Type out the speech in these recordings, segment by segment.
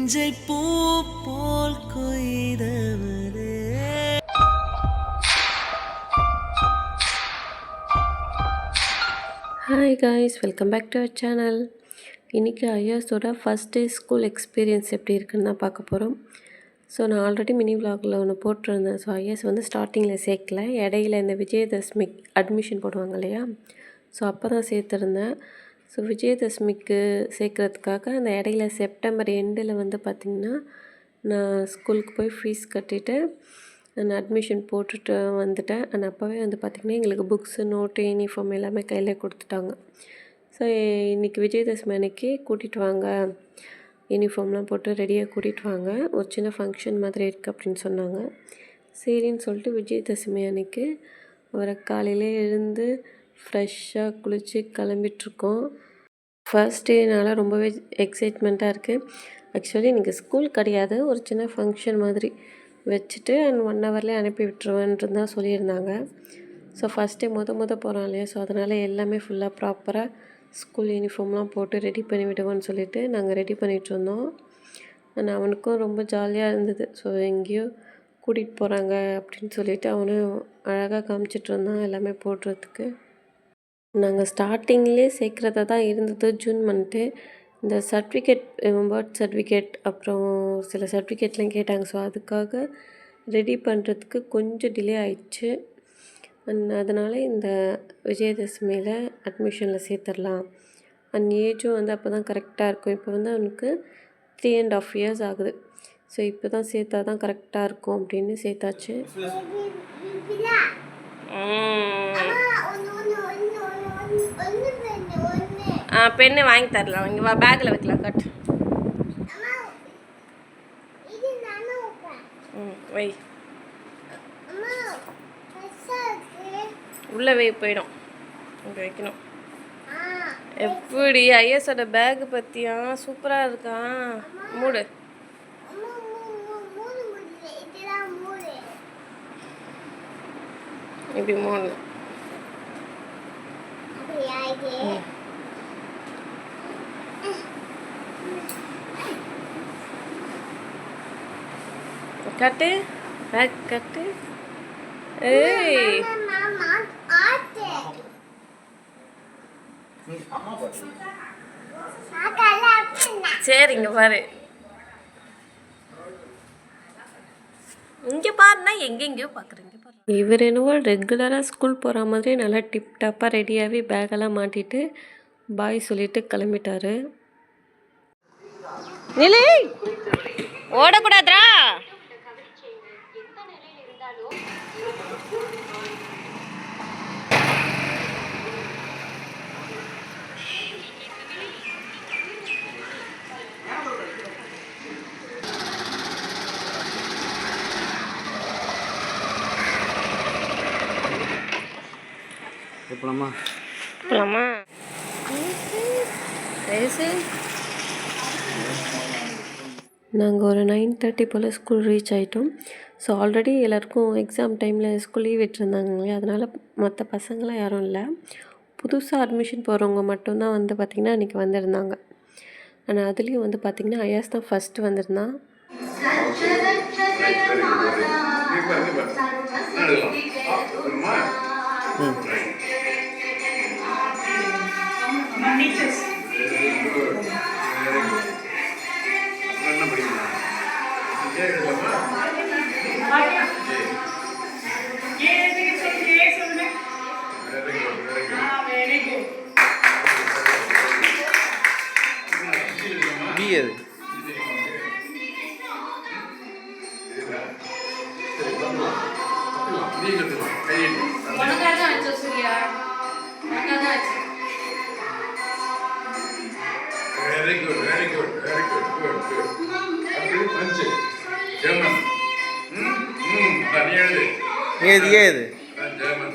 நெஞ்சை பூ போல் கொய்தவரே. Hi guys, welcome back to our channel. இன்றைக்கி ஐயாஸோட ஃபஸ்ட் டே ஸ்கூல் எக்ஸ்பீரியன்ஸ் எப்படி இருக்குன்னு தான் பார்க்க போகிறோம். ஸோ நான் ஆல்ரெடி மினி விலாகில் ஒன்று போட்டிருந்தேன். ஸோ ஐயாஸ் வந்து ஸ்டார்டிங்கில் சேர்க்கல, இடையில இந்த விஜயதசமி அட்மிஷன் போடுவாங்க இல்லையா, ஸோ அப்போ தான் சேர்த்துருந்தேன். ஸோ விஜயதசமிக்கு சேர்க்குறதுக்காக அந்த இடையில செப்டம்பர் எண்டில் வந்து பார்த்திங்கன்னா நான் ஸ்கூலுக்கு போய் ஃபீஸ் கட்டிவிட்டு நான் அட்மிஷன் போட்டுட்டு வந்துட்டேன். அண்ட் அப்போவே வந்து பார்த்திங்கன்னா எங்களுக்கு புக்ஸு, நோட்டு, யூனிஃபார்ம் எல்லாமே கையில் கொடுத்துட்டாங்க. ஸோ இன்றைக்கி விஜயதசமி அன்றைக்கி கூட்டிகிட்டு வாங்க, யூனிஃபார்ம்லாம் போட்டு ரெடியாக கூட்டிகிட்டு வாங்க, ஒரு சின்ன ஃபங்க்ஷன் மாதிரி இருக்குது அப்படின்னு சொன்னாங்க. சரின்னு சொல்லிட்டு விஜயதசமி அன்றைக்கி ஒரு காலையிலே எழுந்து ஃப்ரெஷ்ஷாக குளித்து கிளம்பிட்டுருக்கோம். ஃபர்ஸ்ட் டேனால ரொம்பவே எக்ஸைட்மெண்ட்டாக இருக்குது. ஆக்சுவலி இன்றைக்கி ஸ்கூல் கிடையாது, ஒரு சின்ன ஃபங்க்ஷன் மாதிரி வச்சுட்டு அண்ட் 1 ஹவர்லேயே அனுப்பி விட்டுருவேன்ட்டு தான் சொல்லியிருந்தாங்க. ஸோ ஃபஸ்ட் டே போகிறோம் இல்லையா, ஸோ அதனால் எல்லாமே ஃபுல்லாக ப்ராப்பராக ஸ்கூல் யூனிஃபார்ம்லாம் போட்டு ரெடி பண்ணி விடுவோன்னு சொல்லிவிட்டு நாங்கள் ரெடி பண்ணிகிட்ருந்தோம். அண்ட் அவனுக்கும் ரொம்ப ஜாலியாக இருந்தது. ஸோ எங்கேயோ கூட்டிகிட்டு போகிறாங்க அப்படின்னு சொல்லிவிட்டு அவனும் அழகாக காமிச்சிட்டு இருந்தான் எல்லாமே போடுறதுக்கு. நாங்கள் ஸ்டார்டிங்லேயே சேர்க்குறதா தான் இருந்தது ஜூன் மந்த்து. இந்த சர்டிஃபிகேட், பர்த் சர்டிஃபிகேட், அப்புறம் சில சர்டிஃபிகேட்லாம் கேட்டாங்க. ஸோ அதுக்காக ரெடி பண்ணுறதுக்கு கொஞ்சம் டிலே ஆயிடுச்சு. அண்ட் அதனால் இந்த விஜயதசமியில் அட்மிஷனில் சேர்த்துடலாம். அண்ட் ஏஜும் வந்து அப்போ தான் கரெக்டாக இருக்கும். இப்போ வந்து அவனுக்கு 3.5 years ஆகுது. ஸோ இப்போ தான் சேர்த்தா தான் கரெக்டாக இருக்கும் அப்படின்னு சேர்த்தாச்சு. பெண்ணு வாங்கி தரலாம், இங்கே வா, பேக்கில் வைக்கலாம், கட். வை, உள்ளே வை, போயிடும், இங்கே வைக்கணும். எப்படி ஐஎஸோட பேக்கு பற்றியா, சூப்பராக இருக்கான். மூடு, இப்படி மூணு கட்டு, பேக் கட்டு. ஏய் சரி, இங்கே பாரு, இங்கே பாருன்னா எங்கெங்கேயோ பார்க்குறீங்க. இவர் என்னவோ ரெகுலராக ஸ்கூல் போகிற மாதிரி நல்லா டிப்டாப்பாக ரெடியாகி பேக்கெல்லாம் மாட்டிட்டு பாய் சொல்லிட்டு கிளம்பிட்டாரு. நிலை ஓடக்கூடாதா? போலாமா? நாங்கள் ஒரு 9:30 போல் ஸ்கூல் ரீச் ஆகிட்டோம். ஸோ ஆல்ரெடி எல்லாருக்கும் எக்ஸாம் டைமில் ஸ்கூல் லீவ் விட்டுருந்தாங்க இல்லையா, அதனால் மற்ற பசங்களாம் யாரும் இல்லை. புதுசாக அட்மிஷன் போகிறவங்க மட்டும்தான் வந்து பார்த்திங்கன்னா இன்றைக்கி வந்திருந்தாங்க. ஆனால் அதுலேயும் வந்து பார்த்திங்கன்னா ஐயாஸ் தான் ஃபஸ்ட்டு வந்திருந்தான். Very good. French, German. ஏது German.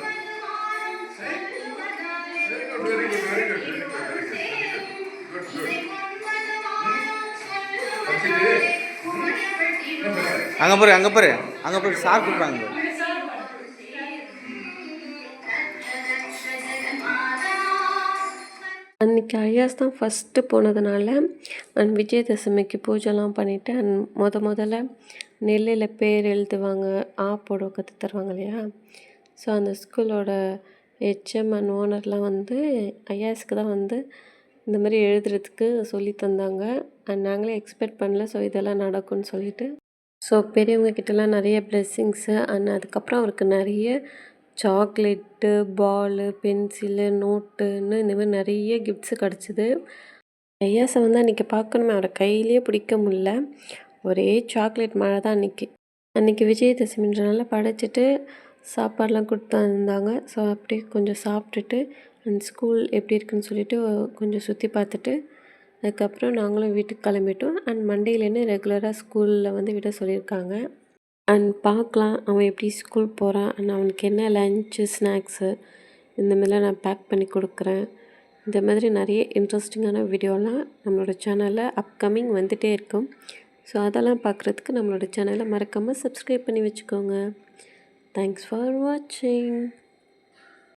அங்கே பாரு சார் கூப்பிட்றாங்க. அன்றைக்கி ஐயாஸ் தான் ஃபஸ்ட்டு போனதுனால அண்ட் விஜயதசமிக்கு பூஜைலாம் பண்ணிவிட்டு அண்ட் முதல்ல நெல்லில் பேர் எழுதுவாங்க, போட கற்று தருவாங்க இல்லையா. ஸோ அந்த ஸ்கூலோட ஹெச்எம் அண்ட் ஓனர்லாம் வந்து ஐயாஸுக்கு தான் வந்து இந்த மாதிரி எழுதுறதுக்கு சொல்லி தந்தாங்க. அண்ட் நாங்களே எக்ஸ்பெக்ட் பண்ணல. ஸோ இதெல்லாம் நடக்கும்னு சொல்லிட்டு. ஸோ பெரியவங்க கிட்டலாம் நிறைய பிளெஸ்ஸிங்ஸு அண்ட் அதுக்கப்புறம் அவருக்கு நிறைய சாக்லேட்டு, பாலு, பென்சிலு, நோட்டுன்னு இந்த மாதிரி நிறைய கிஃப்ட்ஸு கிடச்சிது. ஐயாஸை வந்து அன்றைக்கி பார்க்கணுமே, அவரை கையிலேயே பிடிக்க முடில. ஒரே சாக்லேட் மழை தான் அன்றைக்கி விஜயதசமின்றனால படைச்சிட்டு சாப்பாடெலாம் கொடுத்தாந்தாங்க. ஸோ அப்படியே கொஞ்சம் சாப்பிட்டுட்டு அண்ட் ஸ்கூல் எப்படி இருக்குன்னு சொல்லிவிட்டு கொஞ்சம் சுற்றி பார்த்துட்டு அதுக்கப்புறம் நாங்களும் வீட்டுக்கு கிளம்பிட்டோம். அண்ட் மண்டேலேருந்து ரெகுலராக ஸ்கூலில் வந்து விட சொல்லியிருக்காங்க. அண்ட் பார்க்கலாம் அவன் எப்படி ஸ்கூல் போகிறான் அண்ட் அவனுக்கு என்ன லன்ச்சு, ஸ்நாக்ஸு இந்த மாதிரிலாம் நான் பேக் பண்ணி கொடுக்குறேன். இந்த மாதிரி நிறைய இன்ட்ரெஸ்டிங்கான வீடியோலாம் நம்மளோட சேனலில் அப்கமிங் வந்துகிட்டே இருக்கும். ஸோ அதெல்லாம் பார்க்குறதுக்கு நம்மளோட சேனலை மறக்காமல் சப்ஸ்கிரைப் பண்ணி வச்சுக்கோங்க. தேங்க்ஸ் ஃபார் வாட்சிங்.